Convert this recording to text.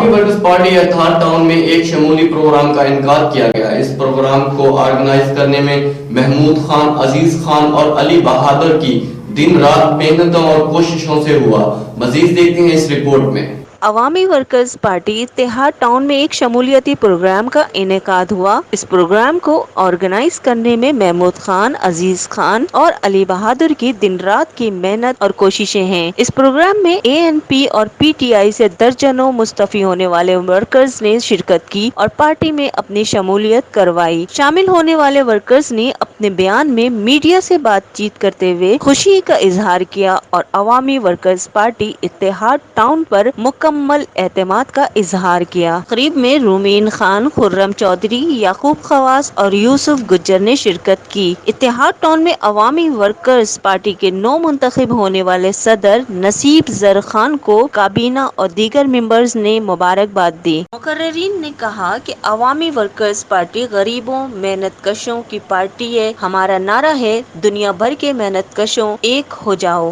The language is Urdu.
عوامی ورکرز پارٹی اتحاد ٹاؤن میں ایک شمولی پروگرام کا انعقاد کیا گیا۔ اس پروگرام کو آرگنائز کرنے میں محمود خان، عزیز خان اور علی بہادر کی دن رات محنتوں اور کوششوں سے ہوا۔ مزید دیکھتے ہیں اس رپورٹ میں۔ عوامی ورکرز پارٹی اتحاد ٹاؤن میں ایک شمولیتی پروگرام کا انعقاد ہوا۔ اس پروگرام کو آرگنائز کرنے میں محمود خان، عزیز خان اور علی بہادر کی دن رات کی محنت اور کوششیں ہیں۔ اس پروگرام میں اے این پی اور پی ٹی آئی سے درجنوں مستعفی ہونے والے ورکرز نے شرکت کی اور پارٹی میں اپنی شمولیت کروائی۔ شامل ہونے والے ورکرز نے اپنے بیان میں میڈیا سے بات چیت کرتے ہوئے خوشی کا اظہار کیا اور عوامی ورکرز پارٹی اتحاد ٹاؤن پر مکمل اعتماد کا اظہار کیا۔ تقریب میں رومین خان، خرم چودھری، یعقوب خواص اور یوسف گجر نے شرکت کی۔ اتحاد ٹاؤن میں عوامی ورکرز پارٹی کے نو منتخب ہونے والے صدر نصیب زر خان کو کابینہ اور دیگر ممبرز نے مبارکباد دی۔ مقررین نے کہا کہ عوامی ورکرز پارٹی غریبوں، محنت کشوں کی پارٹی ہے۔ ہمارا نعرہ ہے، دنیا بھر کے محنت کشوں ایک ہو جاؤ۔